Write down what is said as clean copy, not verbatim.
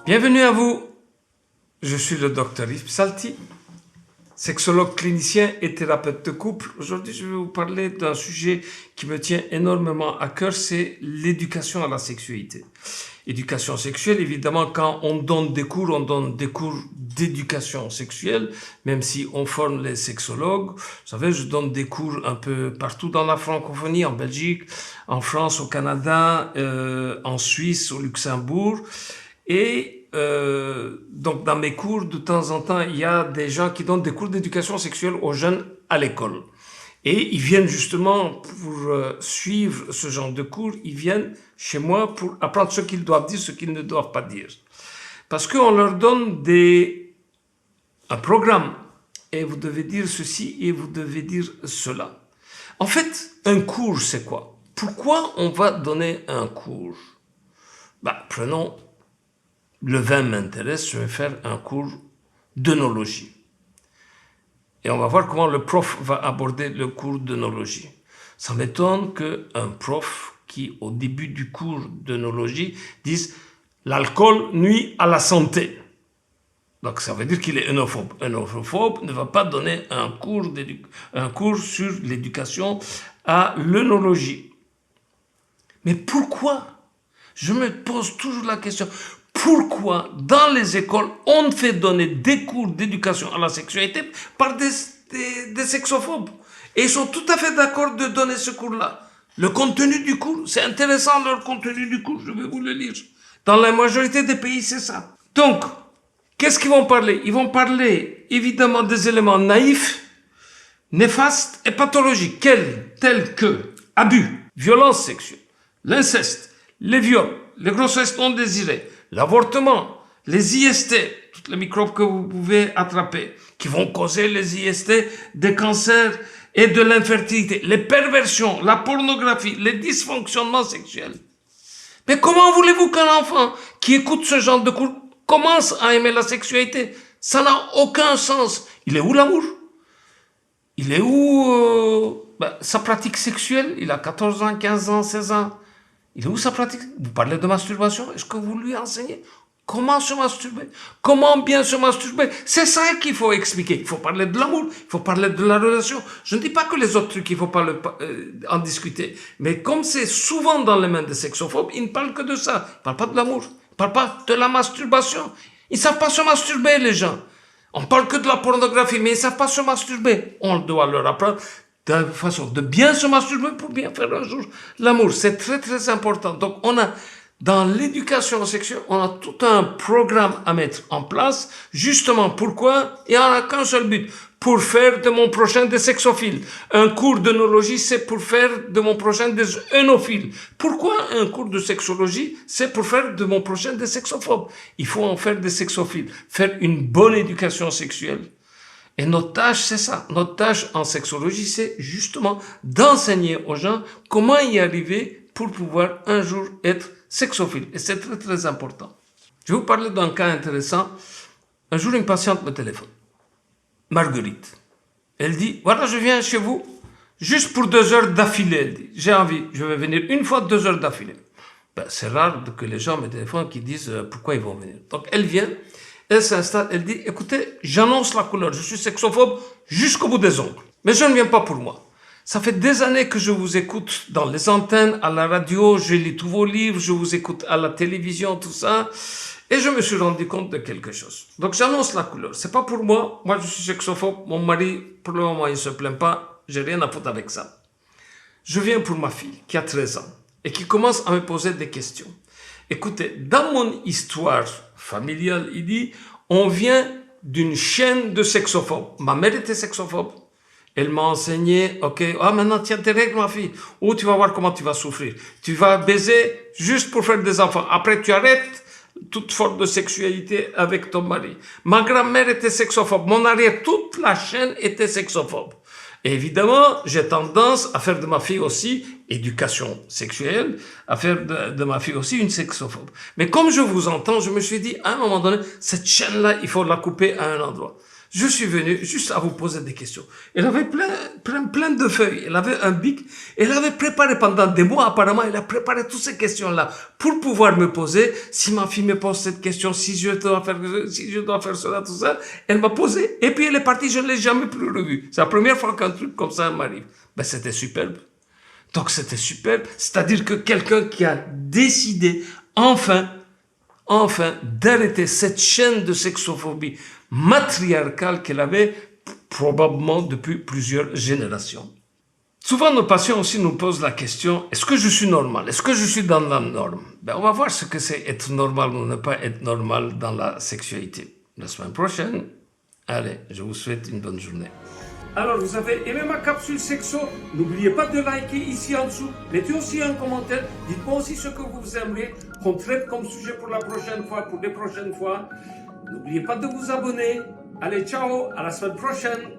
Bienvenue à vous, je suis le docteur Yves Psalti, sexologue clinicien et thérapeute de couple. Aujourd'hui, je vais vous parler d'un sujet qui me tient énormément à cœur, c'est l'éducation à la sexualité. Éducation sexuelle, évidemment, quand on donne des cours d'éducation sexuelle, même si on forme les sexologues. Vous savez, je donne des cours un peu partout dans la francophonie, en Belgique, en France, au Canada, en Suisse, au Luxembourg. Et donc dans mes cours, de temps en temps, il y a des gens qui donnent des cours d'éducation sexuelle aux jeunes à l'école. Et ils viennent justement pour suivre ce genre de cours, ils viennent chez moi pour apprendre ce qu'ils doivent dire, ce qu'ils ne doivent pas dire. Parce qu'on leur donne un programme, et vous devez dire ceci et vous devez dire cela. En fait, un cours, c'est quoi? Pourquoi on va donner un cours? Prenons, le vin m'intéresse, je vais faire un cours d'œnologie. Et on va voir comment le prof va aborder le cours d'œnologie. Ça m'étonne qu'un prof qui, au début du cours d'œnologie, dise « l'alcool nuit à la santé ». Donc ça veut dire qu'il est œnophobe. Œnophobe ne va pas donner un cours sur l'éducation à l'œnologie. Mais pourquoi? Je me pose toujours la question. Pourquoi, dans les écoles, on fait donner des cours d'éducation à la sexualité par des sexophobes? Et ils sont tout à fait d'accord de donner ce cours-là. Le contenu du cours, c'est intéressant, leur contenu du cours, je vais vous le lire. Dans la majorité des pays, c'est ça. Donc, qu'est-ce qu'ils vont parler? Ils vont parler, évidemment, des éléments naïfs, néfastes et pathologiques, tels que abus, violence sexuelle, l'inceste, les viols, les grossesses non désirées, l'avortement, les IST, toutes les microbes que vous pouvez attraper, qui vont causer les IST, des cancers et de l'infertilité, les perversions, la pornographie, les dysfonctionnements sexuels. Mais comment voulez-vous qu'un enfant qui écoute ce genre de cours commence à aimer la sexualité? Ça n'a aucun sens. Il est où l'amour? Il est où sa pratique sexuelle? Il a 14 ans, 15 ans, 16 ans. Il est où sa pratique? Vous parlez de masturbation? Est-ce que vous lui enseignez comment se masturber? Comment bien se masturber? C'est ça qu'il faut expliquer. Il faut parler de l'amour, il faut parler de la relation. Je ne dis pas que les autres trucs, il ne faut pas en discuter. Mais comme c'est souvent dans les mains des sexophobes, ils ne parlent que de ça. Ils ne parlent pas de l'amour, ils ne parlent pas de la masturbation. Ils ne savent pas se masturber, les gens. On parle que de la pornographie, mais ils ne savent pas se masturber. On doit leur apprendre de façon de bien se masturber pour bien faire un jour l'amour. C'est très très important. Donc on a, dans l'éducation sexuelle, on a tout un programme à mettre en place. Justement, pourquoi? Il n'y en a qu'un seul but. Pour faire de mon prochain des sexophiles. Un cours d'œnologie, c'est pour faire de mon prochain des œnophiles. Pourquoi un cours de sexologie? C'est pour faire de mon prochain des sexophobes. Il faut en faire des sexophiles. Faire une bonne éducation sexuelle. Et notre tâche, c'est ça. Notre tâche en sexologie, c'est justement d'enseigner aux gens comment y arriver pour pouvoir un jour être sexophile. Et c'est très, très important. Je vais vous parler d'un cas intéressant. Un jour, une patiente me téléphone. Marguerite. Elle dit, voilà, je viens chez vous juste pour 2 heures d'affilée. Elle dit, j'ai envie, je vais venir une fois 2 heures d'affilée. C'est rare que les gens me téléphonent qui disent pourquoi ils vont venir. Donc, elle vient. Elle s'installe, elle dit, écoutez, j'annonce la couleur, je suis sexophobe jusqu'au bout des ongles. Mais je ne viens pas pour moi. Ça fait des années que je vous écoute dans les antennes, à la radio, je lis tous vos livres, je vous écoute à la télévision, tout ça. Et je me suis rendu compte de quelque chose. Donc j'annonce la couleur. C'est pas pour moi. Moi, je suis sexophobe. Mon mari, pour le moment, il se plaint pas. J'ai rien à foutre avec ça. Je viens pour ma fille, qui a 13 ans, et qui commence à me poser des questions. Écoutez, dans mon histoire familiale, il dit, on vient d'une chaîne de sexophobes. Ma mère était sexophobe. Elle m'a enseigné, ok, maintenant tiens tes règles, ma fille. Ou tu vas voir comment tu vas souffrir. Tu vas baiser juste pour faire des enfants. Après, tu arrêtes toute forme de sexualité avec ton mari. Ma grand-mère était sexophobe. Mon arrière, toute la chaîne était sexophobe. Et évidemment, j'ai tendance à faire de ma fille aussi, éducation sexuelle, à faire de ma fille aussi une sexophobe. Mais comme je vous entends, je me suis dit, à un moment donné, cette chaîne-là, il faut la couper à un endroit. Je suis venu juste à vous poser des questions. Elle avait plein de feuilles. Elle avait un bic. Elle avait préparé pendant des mois, apparemment, elle a préparé toutes ces questions-là pour pouvoir me poser. Si ma fille me pose cette question, si je dois faire cela, tout ça, elle m'a posé. Et puis elle est partie, je ne l'ai jamais plus revue. C'est la première fois qu'un truc comme ça m'arrive. Ben, c'était superbe. Donc c'était superbe. C'est-à-dire que quelqu'un qui a décidé, enfin, d'arrêter cette chaîne de sexophobie matriarcale qu'elle avait probablement depuis plusieurs générations. Souvent, nos patients aussi nous posent la question, est-ce que je suis normal? Est-ce que je suis dans la norme? Ben, on va voir ce que c'est être normal ou ne pas être normal dans la sexualité. La semaine prochaine. Allez, je vous souhaite une bonne journée. Alors, vous avez aimé ma capsule sexo? N'oubliez pas de liker ici en dessous. Mettez aussi un commentaire. Dites-moi aussi ce que vous aimeriez qu'on traite comme sujet pour la prochaine fois, pour les prochaines fois. N'oubliez pas de vous abonner. Allez, ciao, à la semaine prochaine.